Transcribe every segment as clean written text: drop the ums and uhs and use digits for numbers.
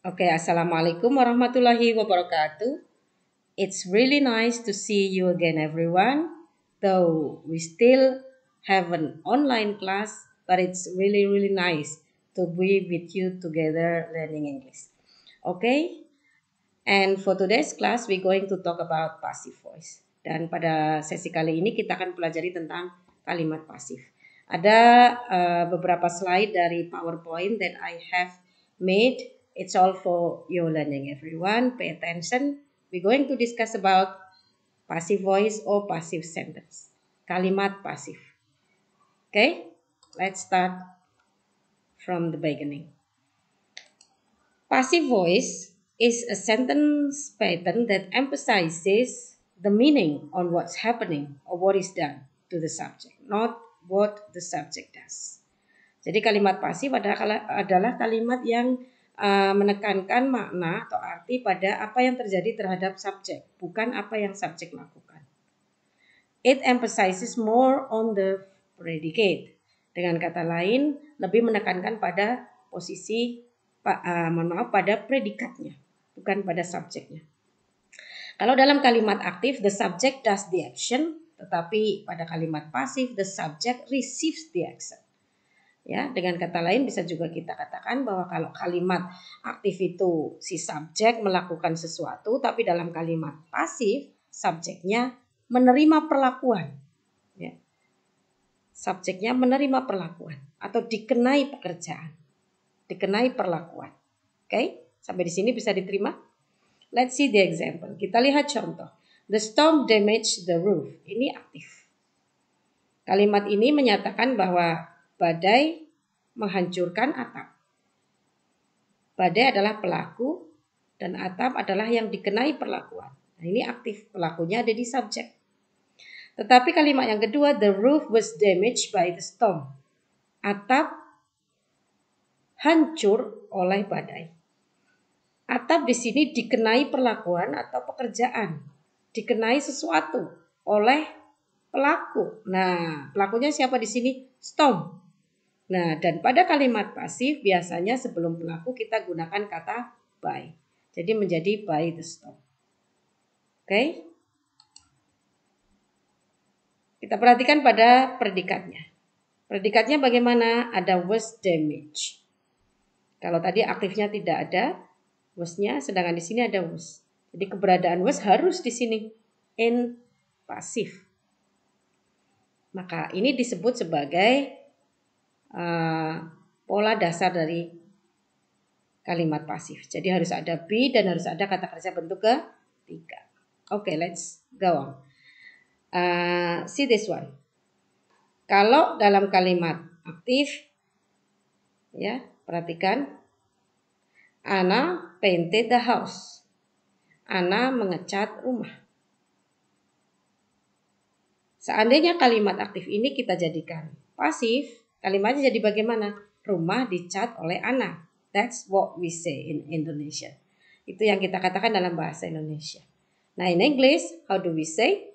Okay, Assalamualaikum warahmatullahi wabarakatuh. It's really nice to see you again, everyone. Though we still have an online class, but it's really nice to be with you together learning English. Okay, and for today's class, we're going to talk about passive voice. Dan pada sesi kali ini kita akan pelajari tentang kalimat pasif. Ada beberapa slide dari PowerPoint that I have made. It's all for your learning, everyone. Pay attention. We're going to discuss about passive voice or passive sentence. Kalimat pasif. Okay, let's start from the beginning. Passive voice is a sentence pattern that emphasizes the meaning on what's happening or what is done to the subject, not what the subject does. Jadi kalimat pasif adalah kalimat yang menekankan makna atau arti pada apa yang terjadi terhadap subjek, bukan apa yang subjek lakukan. It emphasizes more on the predicate. Dengan kata lain, lebih menekankan pada posisi pada predikatnya, bukan pada subjeknya. Kalau dalam kalimat aktif, the subject does the action, tetapi pada kalimat pasif, the subject receives the action. Ya, dengan kata lain bisa juga kita katakan bahwa kalau kalimat aktif itu si subjek melakukan sesuatu, tapi dalam kalimat pasif, subjeknya menerima perlakuan. Ya. Subjeknya menerima perlakuan atau dikenai pekerjaan. Dikenai perlakuan. Oke, sampai di sini bisa diterima? Let's see the example. Kita lihat contoh. The storm damaged the roof. Ini aktif. Kalimat ini menyatakan bahwa badai menghancurkan atap. Badai adalah pelaku dan atap adalah yang dikenai perlakuan. Nah, ini aktif. Pelakunya ada di subjek. Tetapi kalimat yang kedua, the roof was damaged by the storm. Atap hancur oleh badai. Atap di sini dikenai perlakuan atau pekerjaan, dikenai sesuatu oleh pelaku. Nah, pelakunya siapa di sini? Storm. Nah, dan pada kalimat pasif biasanya sebelum pelaku kita gunakan kata by. Jadi menjadi by the storm. Oke? Kita perhatikan pada predikatnya. Predikatnya bagaimana? Ada was damage. Kalau tadi aktifnya tidak ada was-nya, sedangkan di sini ada was. Jadi keberadaan was harus di sini in pasif. Maka ini disebut sebagai pola dasar dari kalimat pasif. Jadi harus ada be dan harus ada kata kerja bentuk ketiga. Oke, let's go on. See this one. Kalau dalam kalimat aktif, ya perhatikan. Anna painted the house. Anna mengecat rumah. Seandainya kalimat aktif ini kita jadikan pasif, kalimatnya jadi bagaimana? Rumah dicat oleh Anna. That's what we say in Indonesia. Itu yang kita katakan dalam bahasa Indonesia. Nah, in English, how do we say?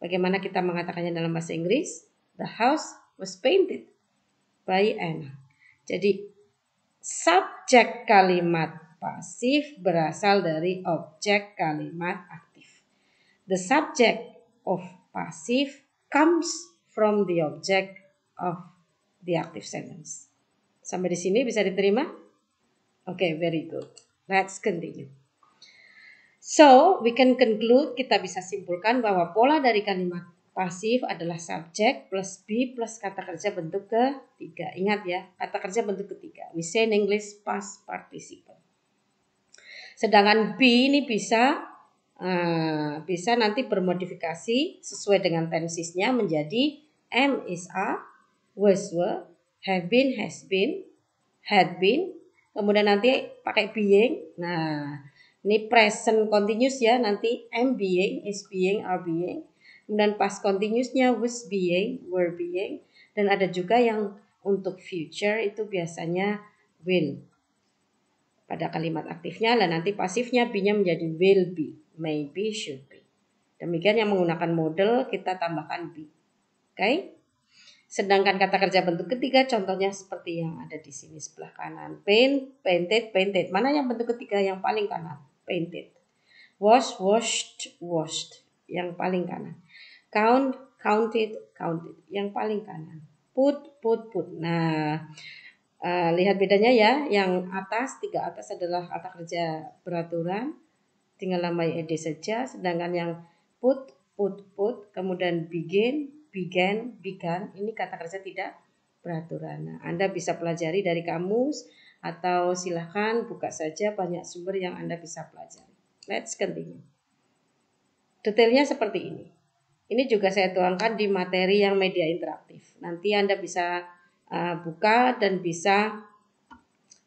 Bagaimana kita mengatakannya dalam bahasa Inggris? The house was painted by Anna. Jadi subjek kalimat pasif berasal dari objek kalimat aktif. The subject of passive comes from the object of the active sentence. Sampai di sini bisa diterima? Okay, very good. Let's continue. So, we can conclude, kita bisa simpulkan bahwa pola dari kalimat pasif adalah subjek plus be plus kata kerja bentuk ketiga. Ingat ya, kata kerja bentuk ketiga. We say in English past participle. Sedangkan be ini bisa nanti bermodifikasi sesuai dengan tensesnya menjadi am is are, was were, have been has been, had been. Kemudian nanti pakai being. Nah, ini present continuous ya, nanti am being, is being, are being. Kemudian past continuousnya was being, were being. Dan ada juga yang untuk future itu biasanya will. Pada kalimat aktifnya dan nanti pasifnya be-nya menjadi will be, may be, should be. Demikian yang menggunakan model kita tambahkan be. Oke? Sedangkan kata kerja bentuk ketiga contohnya seperti yang ada di sini sebelah kanan. Paint, painted, painted. Mana yang bentuk ketiga yang paling kanan? Painted. Wash, washed, washed. Yang paling kanan. Count, counted, counted. Yang paling kanan. Put, put, put. Nah, lihat bedanya ya. Yang atas, tiga atas adalah kata kerja beraturan. Tinggal nambahin ed saja. Sedangkan yang put, put, put. Kemudian begin, began, began. Ini kata kerja tidak beraturan. Nah, Anda bisa pelajari dari kamus. Atau silahkan buka saja banyak sumber yang Anda bisa pelajari. Let's continue. Detailnya seperti ini. Ini juga saya tuangkan di materi yang media interaktif. Nanti Anda bisa buka dan bisa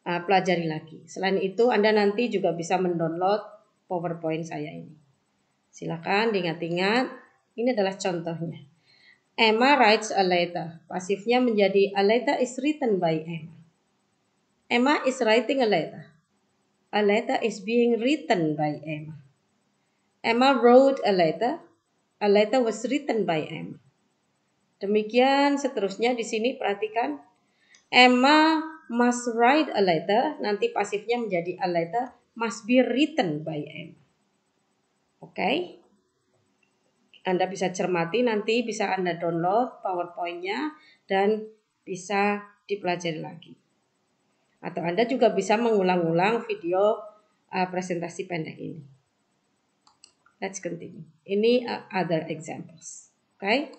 pelajari lagi. Selain itu Anda nanti juga bisa mendownload PowerPoint saya ini. Silakan diingat-ingat. Ini adalah contohnya. Emma writes a letter. Pasifnya menjadi a letter is written by Emma. Emma is writing a letter. A letter is being written by Emma. Emma wrote a letter. A letter was written by Emma. Demikian seterusnya di sini perhatikan. Emma must write a letter. Nanti pasifnya menjadi a letter must be written by Emma. Oke. Anda bisa cermati, nanti bisa Anda download PowerPoint-nya dan bisa dipelajari lagi. Atau Anda juga bisa mengulang-ulang video presentasi pendek ini. Let's continue. Ini other examples. Okay?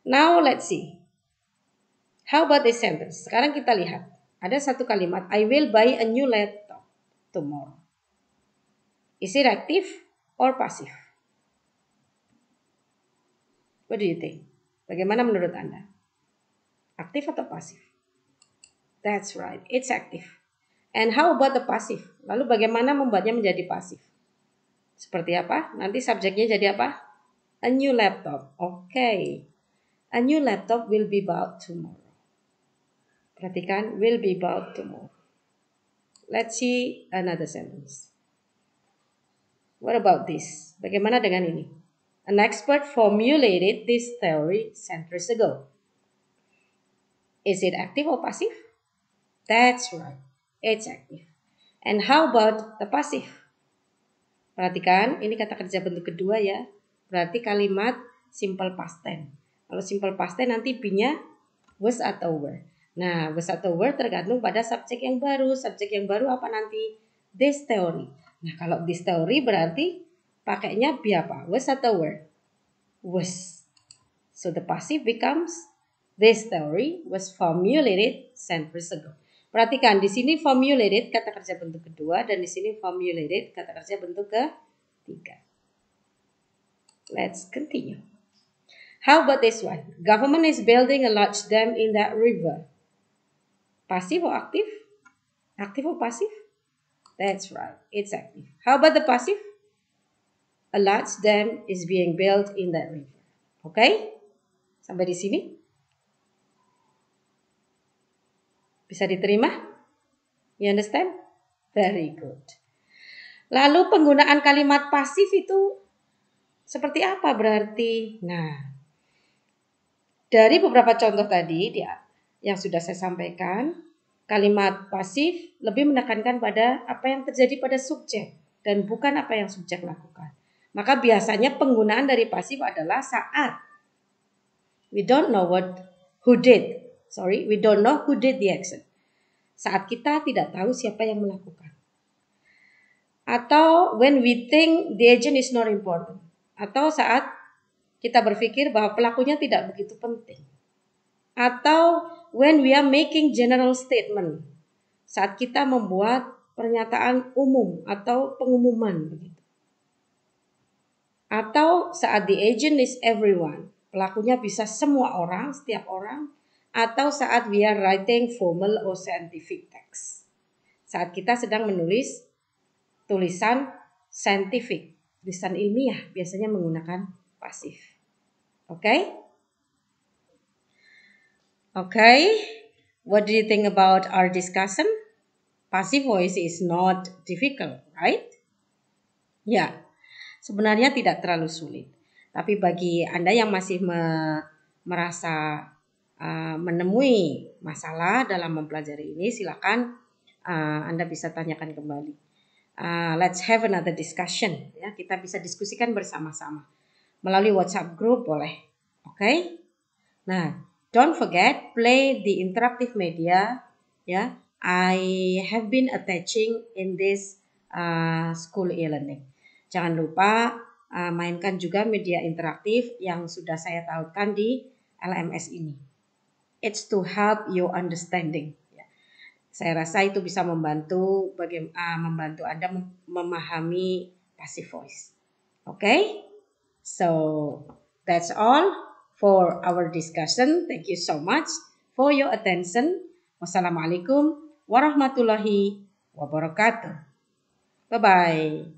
Now let's see. How about this sentence? Sekarang kita lihat. Ada satu kalimat. I will buy a new laptop tomorrow. Is it active or passive? What do you think? Bagaimana menurut Anda? Aktif atau pasif? That's right. It's active. And how about the passive? Lalu bagaimana membuatnya menjadi pasif? Seperti apa? Nanti subjeknya jadi apa? A new laptop. Okay. A new laptop will be bought tomorrow. Perhatikan, will be bought tomorrow. Let's see another sentence. What about this? Bagaimana dengan ini? An expert formulated this theory centuries ago. Is it active or passive? That's right. It's active. And how about the passive? Perhatikan, ini kata kerja bentuk kedua ya. Berarti kalimat simple past tense. Kalau simple past tense nanti be-nya was atau were. Nah, was atau were tergantung pada subjek yang baru. Subjek yang baru apa nanti? This theory. Nah, kalau this theory berarti pakainya be apa? Was atau were? Was. So the passive becomes this theory was formulated centuries ago. Perhatikan di sini formulated kata kerja bentuk kedua dan di sini formulated kata kerja bentuk ketiga. Let's continue. How about this one? Government is building a large dam in that river. Passive or active? Active or passive? That's right. It's active. How about the passive? A large dam is being built in that river. Okay? Sampai di sini? Bisa diterima? You understand? Very good. Lalu penggunaan kalimat pasif itu seperti apa berarti? Nah, dari beberapa contoh tadi yang sudah saya sampaikan, kalimat pasif lebih menekankan pada apa yang terjadi pada subjek dan bukan apa yang subjek lakukan. Maka biasanya penggunaan dari pasif adalah saat we don't know who did the action. Saat kita tidak tahu siapa yang melakukan. Atau when we think the agent is not important. Atau saat kita berpikir bahwa pelakunya tidak begitu penting. Atau when we are making general statement. Saat kita membuat pernyataan umum atau pengumuman begitu. Atau saat the agent is everyone. Pelakunya bisa semua orang, setiap orang. Atau saat we are writing formal or scientific text. Saat kita sedang menulis tulisan scientific, tulisan ilmiah biasanya menggunakan pasif. Okay? Okay. What do you think about our discussion? Passive voice is not difficult, right? Ya, sebenarnya tidak terlalu sulit. Tapi bagi Anda yang masih merasa menemui masalah dalam mempelajari ini, silakan Anda bisa tanyakan kembali. Let's have another discussion. Ya, kita bisa diskusikan bersama-sama melalui WhatsApp group boleh. Oke? Nah, don't forget play the interactive media. Ya, I have been attaching in this school e-learning. Jangan lupa mainkan juga media interaktif yang sudah saya tautkan di LMS ini. It's to help your understanding. Saya rasa itu bisa membantu membantu Anda memahami passive voice. Okay? So that's all for our discussion. Thank you so much for your attention. Wassalamualaikum warahmatullahi wabarakatuh. Bye-bye.